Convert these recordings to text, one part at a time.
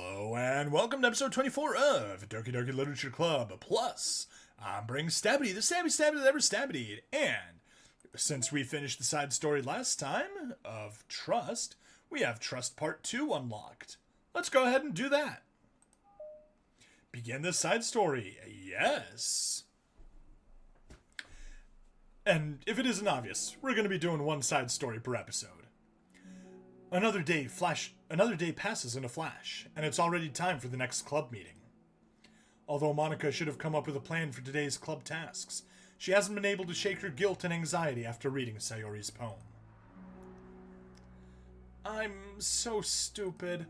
Hello and welcome to episode 24 of Doki Literature Club Plus. I'm Bring Stabbity, the stabby that ever stabbityed, and since we finished the side story last time of Trust, we have Trust Part 2 unlocked. Let's go ahead and do that. Begin the side story, yes. And if it isn't obvious, we're going to be doing one side story per episode. Another day passes in a flash, and it's already time for the next club meeting. Although Monica should have come up with a plan for today's club tasks, she hasn't been able to shake her guilt and anxiety after reading Sayori's poem. I'm so stupid.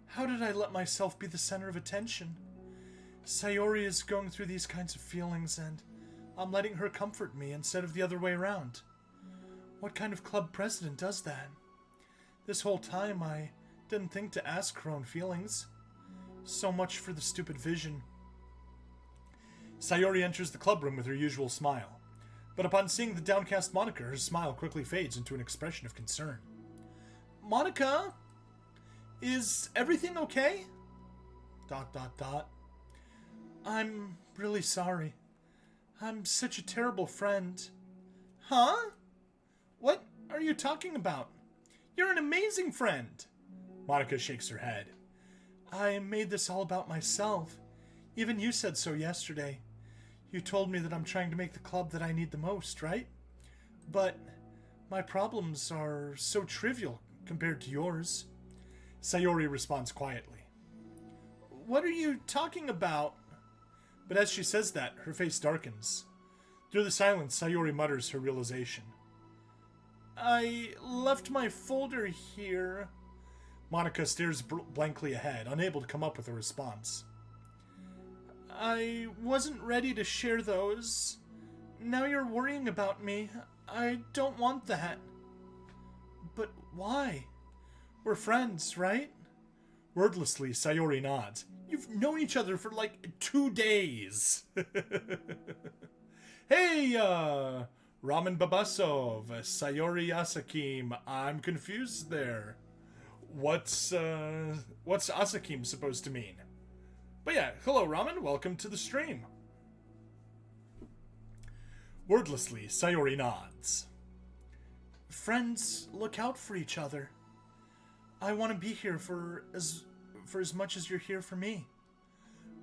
How did I let myself be the center of attention? Sayori is going through these kinds of feelings, and I'm letting her comfort me instead of the other way around. What kind of club president does that? This whole time, I didn't think to ask her own feelings. So much for the stupid vision. Sayori enters the club room with her usual smile, but upon seeing the downcast Monica, her smile quickly fades into an expression of concern. Monica? Is everything okay? ... I'm really sorry. I'm such a terrible friend. Huh? What are you talking about? You're an amazing friend. Monica shakes her head. I made this all about myself. Even you said so yesterday. You told me that I'm trying to make the club that I need the most, right? But my problems are so trivial compared to yours. Sayori responds quietly. What are you talking about? But as she says that, her face darkens. Through the silence, Sayori mutters her realization. I left my folder here. Monica stares blankly ahead, unable to come up with a response. I wasn't ready to share those. Now you're worrying about me. I don't want that. But why? We're friends, right? Wordlessly, Sayori nods. You've known each other for like 2 days. Hey, Ramen Babasov, Sayori Asakim, I'm confused there. What's Asakim supposed to mean? But yeah, hello Ramen, welcome to the stream. Wordlessly, Sayori nods. Friends look out for each other. I want to be here for as much as you're here for me.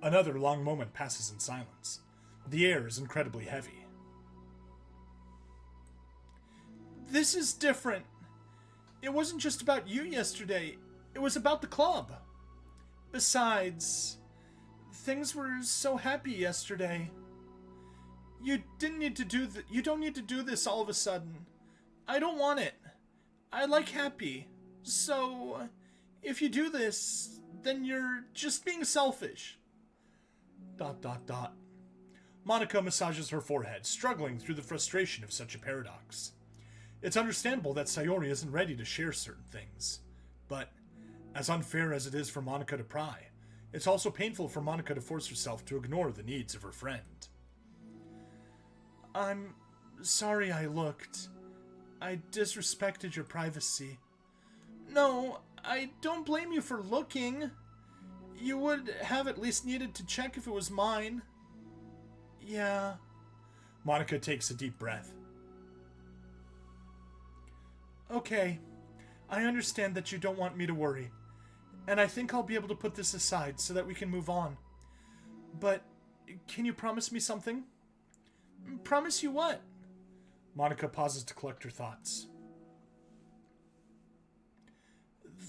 Another long moment passes in silence. The air is incredibly heavy. This is different. It wasn't just about you yesterday. It was about the club. Besides, things were so happy yesterday. You don't need to do this all of a sudden. I don't want it. I like happy. So, if you do this, then you're just being selfish. ... Monica massages her forehead, struggling through the frustration of such a paradox. It's understandable that Sayori isn't ready to share certain things, but as unfair as it is for Monica to pry, it's also painful for Monica to force herself to ignore the needs of her friend. I'm sorry I looked. I disrespected your privacy. No, I don't blame you for looking. You would have at least needed to check if it was mine. Yeah. Monica takes a deep breath. Okay, I understand that you don't want me to worry, and I think I'll be able to put this aside so that we can move on. But can you promise me something? Promise you what? Monica pauses to collect her thoughts.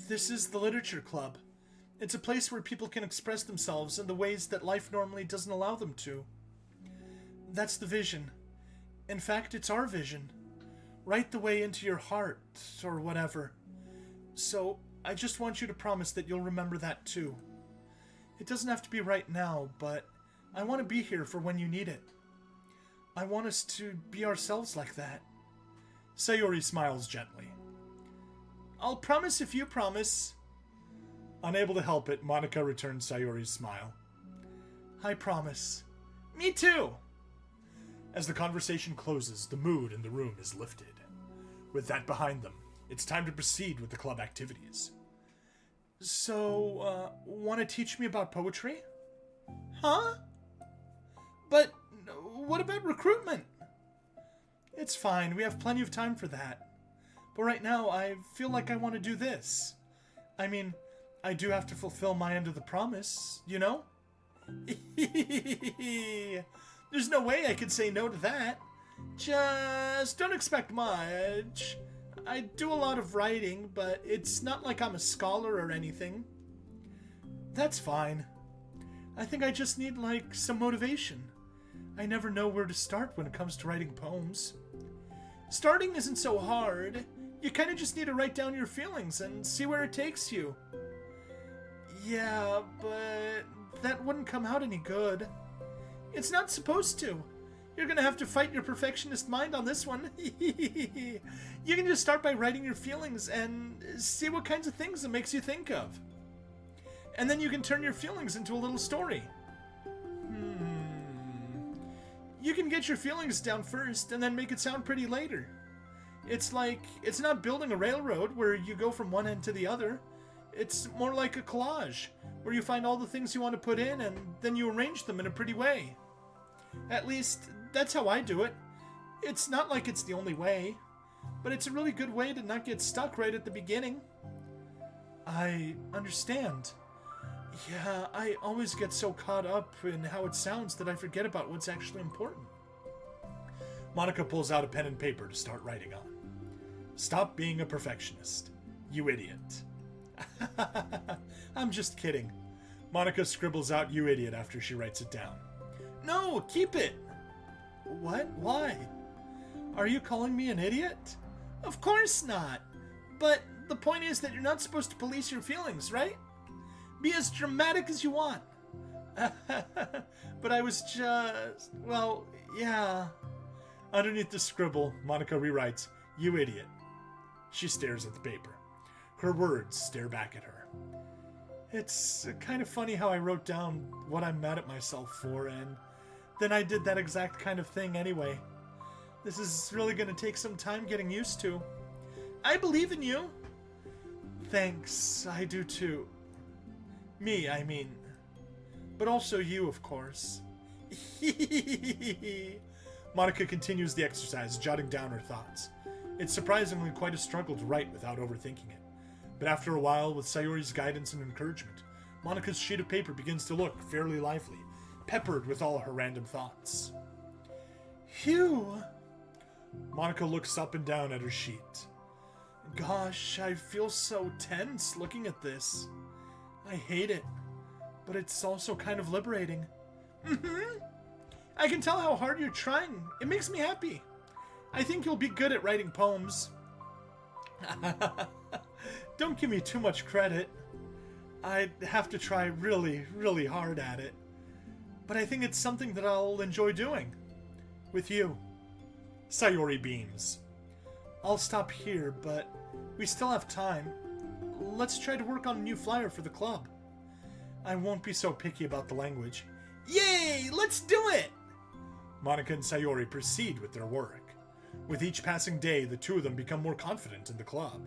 This is the literature club. It's a place where people can express themselves in the ways that life normally doesn't allow them to. That's the vision. In fact, it's our vision. Right the way into your heart, or whatever. So, I just want you to promise that you'll remember that too. It doesn't have to be right now, but I want to be here for when you need it. I want us to be ourselves like that. Sayori smiles gently. I'll promise if you promise. Unable to help it, Monica returns Sayori's smile. I promise. Me too! As the conversation closes, the mood in the room is lifted. With that behind them, it's time to proceed with the club activities. So, want to teach me about poetry? Huh? But what about recruitment? It's fine, we have plenty of time for that. But right now, I feel like I want to do this. I mean, I do have to fulfill my end of the promise, you know? There's no way I could say no to that. Just don't expect much. I do a lot of writing, but it's not like I'm a scholar or anything. That's fine. I think I just need, like, some motivation. I never know where to start when it comes to writing poems. Starting isn't so hard. You kind of just need to write down your feelings and see where it takes you. Yeah, but that wouldn't come out any good. It's not supposed to. You're gonna have to fight your perfectionist mind on this one. You can just start by writing your feelings and see what kinds of things it makes you think of. And then you can turn your feelings into a little story. You can get your feelings down first and then make it sound pretty later. It's not building a railroad where you go from one end to the other. It's more like a collage where you find all the things you want to put in and then you arrange them in a pretty way. At least, that's how I do it. It's not like it's the only way, but it's a really good way to not get stuck right at the beginning. I understand. Yeah, I always get so caught up in how it sounds that I forget about what's actually important. Monica pulls out a pen and paper to start writing on. Stop being a perfectionist, you idiot. I'm just kidding. Monica scribbles out "you idiot" after she writes it down. No, keep it. What? Why? Are you calling me an idiot? Of course not. But the point is that you're not supposed to police your feelings, right? Be as dramatic as you want. But I was just... well, yeah. Underneath the scribble, Monica rewrites, "You idiot." She stares at the paper. Her words stare back at her. It's kind of funny how I wrote down what I'm mad at myself for, and then I did that exact kind of thing anyway. This is really going to take some time getting used to. I believe in you. Thanks, I do too. Me, I mean. But also you, of course. Monica continues the exercise, jotting down her thoughts. It's surprisingly quite a struggle to write without overthinking it. But after a while, with Sayori's guidance and encouragement, Monica's sheet of paper begins to look fairly lively, peppered with all her random thoughts. Phew! Monica looks up and down at her sheet. Gosh, I feel so tense looking at this. I hate it, but it's also kind of liberating. I can tell how hard you're trying. It makes me happy. I think you'll be good at writing poems. Don't give me too much credit. I'd have to try really, really hard at it. But I think it's something that I'll enjoy doing. With you. Sayori beams. I'll stop here, but we still have time. Let's try to work on a new flyer for the club. I won't be so picky about the language. Yay! Let's do it! Monica and Sayori proceed with their work. With each passing day, the two of them become more confident in the club.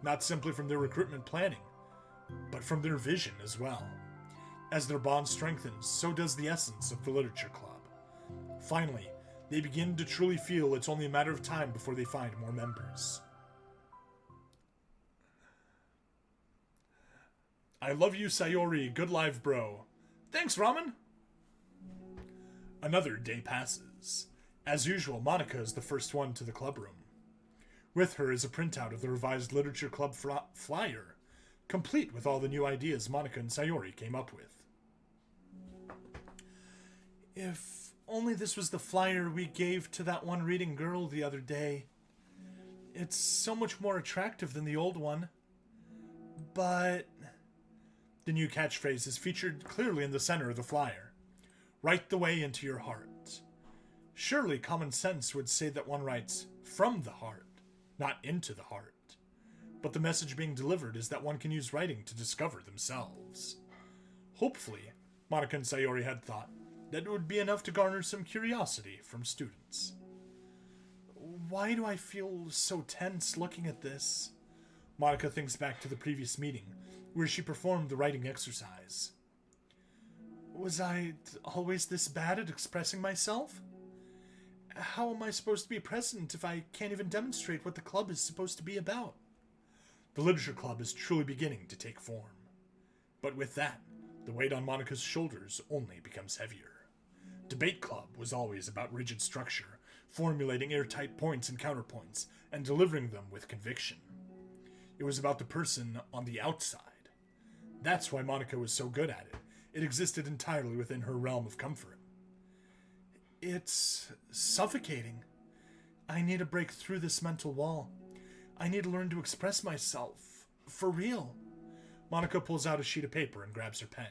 Not simply from their recruitment planning, but from their vision as well. As their bond strengthens, so does the essence of the literature club. Finally, they begin to truly feel it's only a matter of time before they find more members. I love you, Sayori. Good live, bro. Thanks, Ramen. Another day passes. As usual, Monica is the first one to the club room. With her is a printout of the revised literature club flyer, complete with all the new ideas Monica and Sayori came up with. If only this was the flyer we gave to that one reading girl the other day. It's so much more attractive than the old one. But the new catchphrase is featured clearly in the center of the flyer. Write the way into your heart. Surely common sense would say that one writes from the heart, not into the heart. But the message being delivered is that one can use writing to discover themselves. Hopefully, Monica and Sayori had thought that it would be enough to garner some curiosity from students. Why do I feel so tense looking at this? Monica thinks back to the previous meeting, where she performed the writing exercise. Was I always this bad at expressing myself? How am I supposed to be president if I can't even demonstrate what the club is supposed to be about? The literature club is truly beginning to take form. But with that, the weight on Monica's shoulders only becomes heavier. Debate club was always about rigid structure, formulating airtight points and counterpoints, and delivering them with conviction. It was about the person on the outside. That's why Monica was so good at it. It existed entirely within her realm of comfort. It's suffocating. I need to break through this mental wall. I need to learn to express myself. For real. Monica pulls out a sheet of paper and grabs her pen.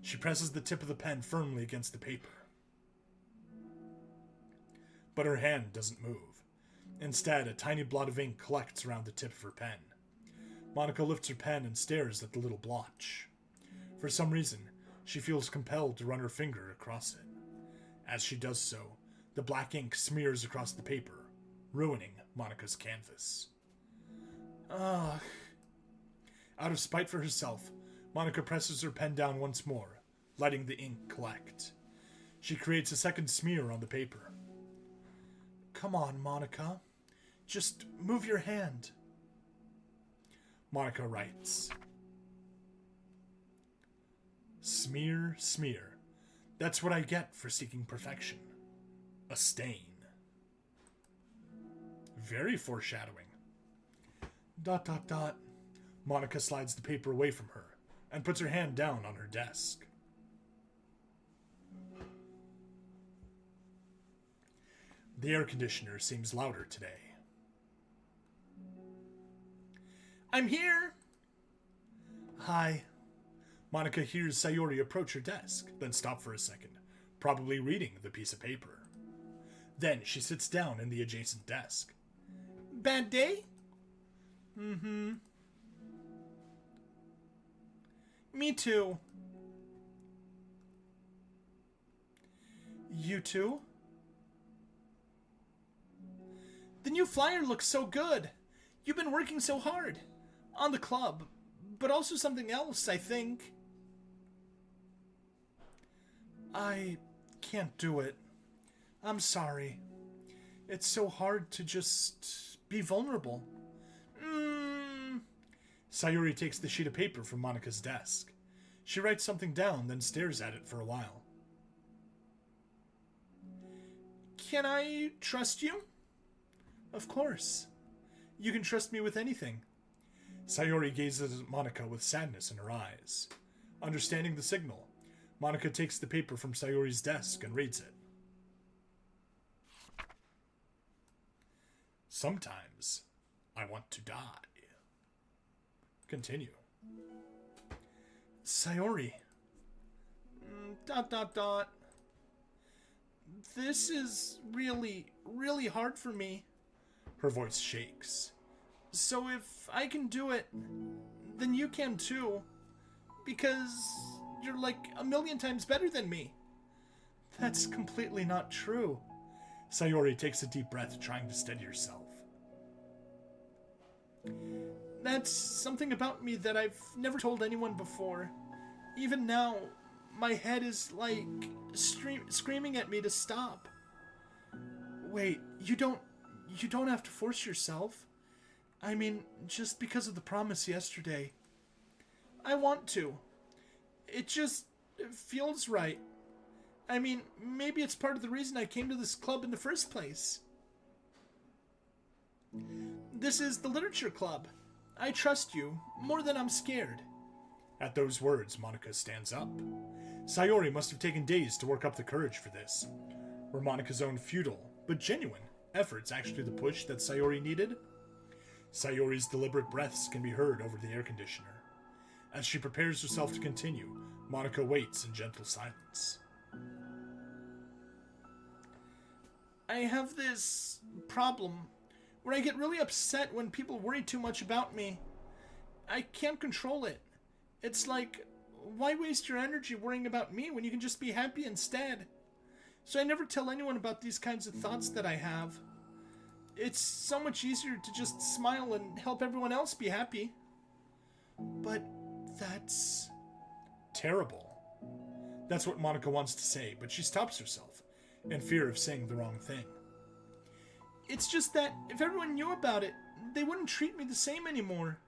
She presses the tip of the pen firmly against the paper. But her hand doesn't move. Instead, a tiny blot of ink collects around the tip of her pen. Monica lifts her pen and stares at the little blotch. For some reason, she feels compelled to run her finger across it. As she does so, the black ink smears across the paper, ruining Monica's canvas. Ugh. Out of spite for herself, Monica presses her pen down once more, letting the ink collect. She creates a second smear on the paper. Come on, Monica. Just move your hand. Monica writes. Smear, smear. That's what I get for seeking perfection. A stain. Very foreshadowing. ... Monica slides the paper away from her and puts her hand down on her desk. The air conditioner seems louder today. I'm here! Hi. Monica hears Sayori approach her desk, then stop for a second, probably reading the piece of paper. Then she sits down in the adjacent desk. Bad day? Mm-hmm. Me too. You too? The new flyer looks so good. You've been working so hard. On the club. But also something else, I think. I can't do it. I'm sorry. It's so hard to just be vulnerable. Sayori takes the sheet of paper from Monica's desk. She writes something down, then stares at it for a while. Can I trust you? Of course. You can trust me with anything. Sayori gazes at Monica with sadness in her eyes. Understanding the signal, Monica takes the paper from Sayori's desk and reads it. Sometimes I want to die. Continue. Sayori. ... This is really, really hard for me. Her voice shakes. So if I can do it, then you can too. Because you're like a million times better than me. That's completely not true. Sayori takes a deep breath, trying to steady herself. That's something about me that I've never told anyone before. Even now, my head is like screaming at me to stop. Wait, you don't have to force yourself. I mean, just because of the promise yesterday. I want to. It just feels right. I mean, maybe it's part of the reason I came to this club in the first place. This is the literature club. I trust you more than I'm scared. At those words, Monica stands up. Sayori must have taken days to work up the courage for this. Were Monica's own futile, but genuine, efforts actually the push that Sayori needed? Sayori's deliberate breaths can be heard over the air conditioner. As she prepares herself to continue, Monica waits in gentle silence. I have this problem where I get really upset when people worry too much about me. I can't control it. It's like, why waste your energy worrying about me when you can just be happy instead? So I never tell anyone about these kinds of thoughts that I have. It's so much easier to just smile and help everyone else be happy. But That's terrible. That's what Monica wants to say, but she stops herself, in fear of saying the wrong thing. It's just that if everyone knew about it, they wouldn't treat me the same anymore.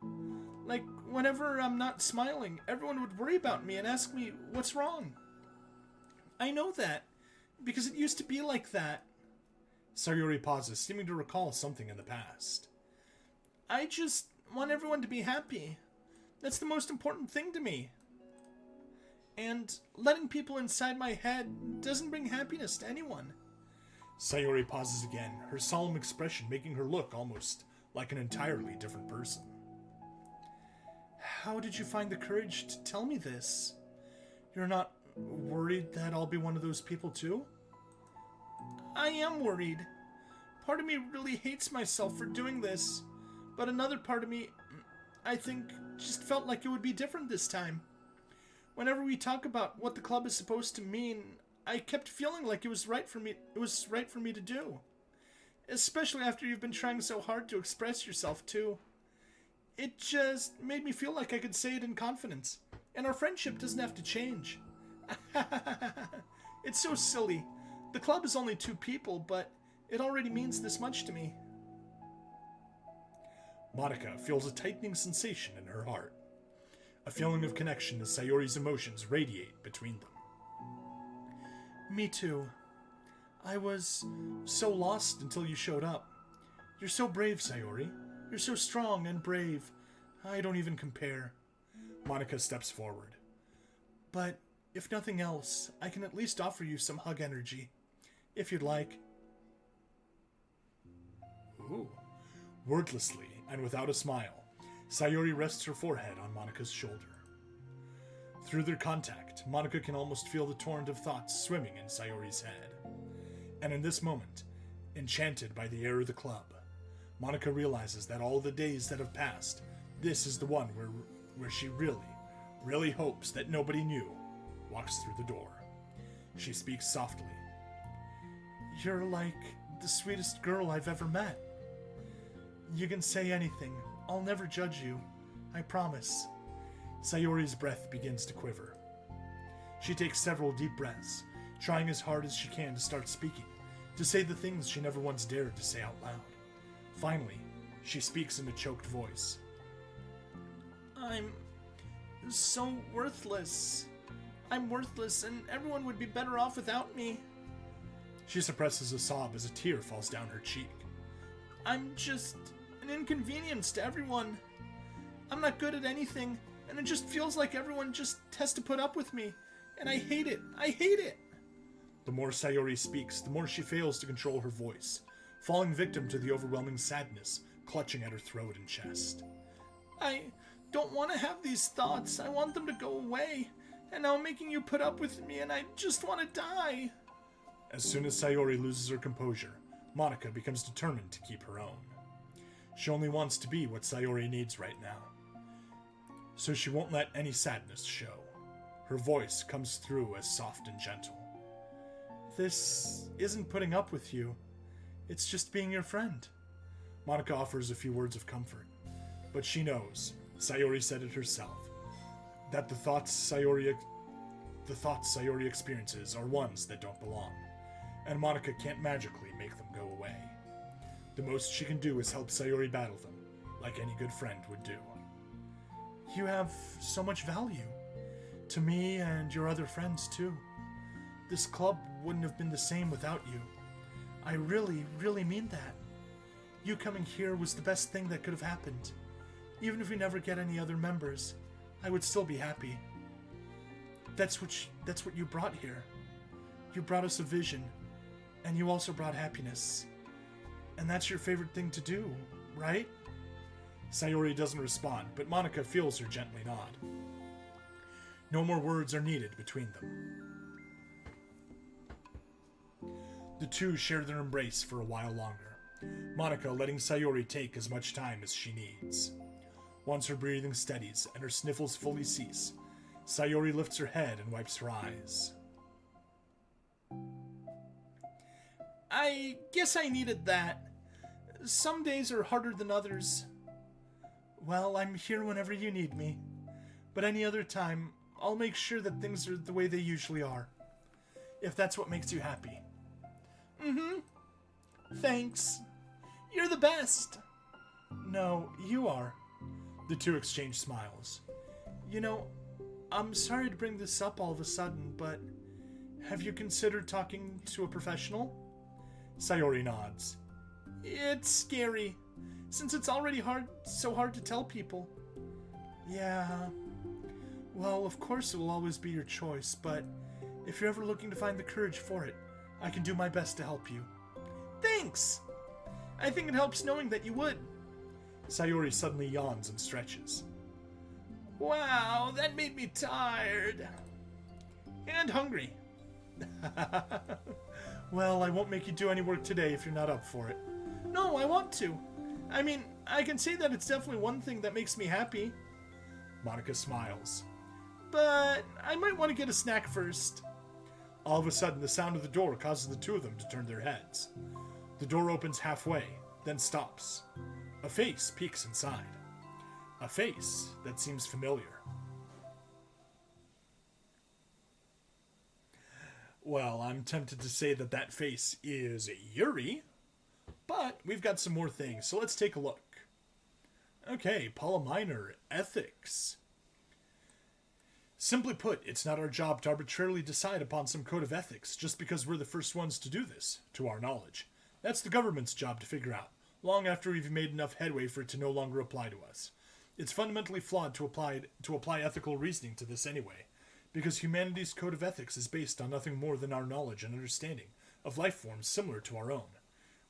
Like, whenever I'm not smiling, everyone would worry about me and ask me what's wrong. I know that, because it used to be like that. Sayori pauses, seeming to recall something in the past. I just want everyone to be happy. That's the most important thing to me. And letting people inside my head doesn't bring happiness to anyone. Sayori pauses again, her solemn expression making her look almost like an entirely different person. How did you find the courage to tell me this? You're not worried that I'll be one of those people too? I am worried. Part of me really hates myself for doing this, but another part of me, I think, just felt like it would be different this time. Whenever we talk about what the club is supposed to mean, I kept feeling like it was right for me to do. Especially after you've been trying so hard to express yourself too. It just made me feel like I could say it in confidence, and our friendship doesn't have to change. It's so silly. The club is only 2 people, but it already means this much to me. Monica feels a tightening sensation in her heart. A feeling of connection as Sayori's emotions radiate between them. Me too. I was so lost until you showed up. You're so brave, Sayori. You're so strong and brave. I don't even compare. Monica steps forward. But if nothing else, I can at least offer you some hug energy, if you'd like. Ooh. Wordlessly and without a smile, Sayori rests her forehead on Monica's shoulder. Through their contact, Monica can almost feel the torrent of thoughts swimming in Sayori's head. And in this moment, enchanted by the air of the club, Monica realizes that all the days that have passed, this is the one where she really hopes that nobody new walks through the door. She speaks softly. You're like the sweetest girl I've ever met. You can say anything. I'll never judge you. I promise. Sayori's breath begins to quiver. She takes several deep breaths, trying as hard as she can to start speaking, to say the things she never once dared to say out loud. Finally, she speaks in a choked voice. I'm so worthless. I'm worthless, and everyone would be better off without me. She suppresses a sob as a tear falls down her cheek. I'm just an inconvenience to everyone. I'm not good at anything, and it just feels like everyone just has to put up with me, and I hate it. I hate it. The more Sayori speaks, the more she fails to control her voice, falling victim to the overwhelming sadness clutching at her throat and chest. I don't want to have these thoughts. I want them to go away, and now I'm making you put up with me, and I just want to die. As soon as Sayori loses her composure, Monica becomes determined to keep her own. She only wants to be what Sayori needs right now, so she won't let any sadness show. Her voice comes through as soft and gentle. This isn't putting up with you. It's just being your friend. Monica offers a few words of comfort, but she knows, Sayori said it herself, that the thoughts Sayori experiences are ones that don't belong, and Monica can't magically make them go away. The most she can do is help Sayori battle them, like any good friend would do. You have so much value. To me and your other friends, too. This club wouldn't have been the same without you. I really, really mean that. You coming here was the best thing that could have happened. Even if we never get any other members, I would still be happy. That's what you brought here. You brought us a vision, and you also brought happiness. And that's your favorite thing to do, right? Sayori doesn't respond, but Monica feels her gently nod. No more words are needed between them. The two share their embrace for a while longer, Monica letting Sayori take as much time as she needs. Once her breathing steadies and her sniffles fully cease, Sayori lifts her head and wipes her eyes. I guess I needed that. Some days are harder than others. Well, I'm here whenever you need me. But any other time, I'll make sure that things are the way they usually are. If that's what makes you happy. Mm-hmm. Thanks. You're the best. No, you are. The two exchange smiles. You know, I'm sorry to bring this up all of a sudden, but have you considered talking to a professional? Sayori nods. It's scary, since it's already so hard to tell people. Yeah. Well, of course it will always be your choice, but if you're ever looking to find the courage for it, I can do my best to help you. Thanks! I think it helps knowing that you would. Sayori suddenly yawns and stretches. Wow, that made me tired. And hungry. Well, I won't make you do any work today if you're not up for it. No, I want to. I mean, I can say that it's definitely one thing that makes me happy. Monica smiles. But I might want to get a snack first. All of a sudden, the sound of the door causes the two of them to turn their heads. The door opens halfway, then stops. A face peeks inside. A face that seems familiar. Well, I'm tempted to say that that face is Yuri, but we've got some more things, so let's take a look. Okay, Paula Minor, ethics. Simply put, it's not our job to arbitrarily decide upon some code of ethics just because we're the first ones to do this, to our knowledge. That's the government's job to figure out, long after we've made enough headway for it to no longer apply to us. It's fundamentally flawed to apply ethical reasoning to this anyway, because humanity's code of ethics is based on nothing more than our knowledge and understanding of life forms similar to our own.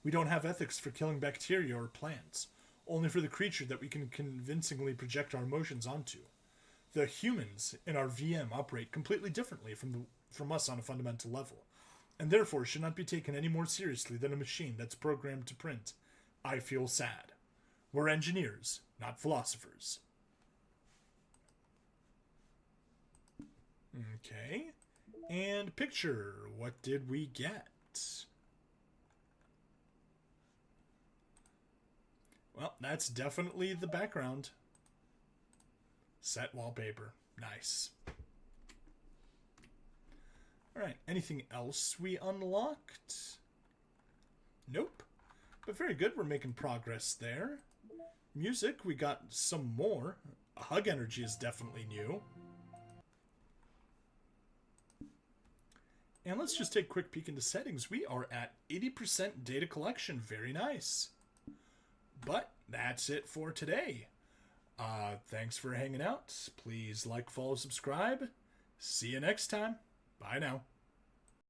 We don't have ethics for killing bacteria or plants, only for the creature that we can convincingly project our emotions onto. The humans in our VM operate completely differently from us on a fundamental level, and therefore should not be taken any more seriously than a machine that's programmed to print, "I feel sad." We're engineers, not philosophers. Okay. And picture. What did we get? Well, that's definitely the background. Set wallpaper. Nice. Alright, anything else we unlocked? Nope. But very good, we're making progress there. Music, we got some more. Hug energy is definitely new. And let's just take a quick peek into settings. We are at 80% data collection. Very nice. But that's it for today. Thanks for hanging out. Please like, follow, subscribe. See you next time. Bye now.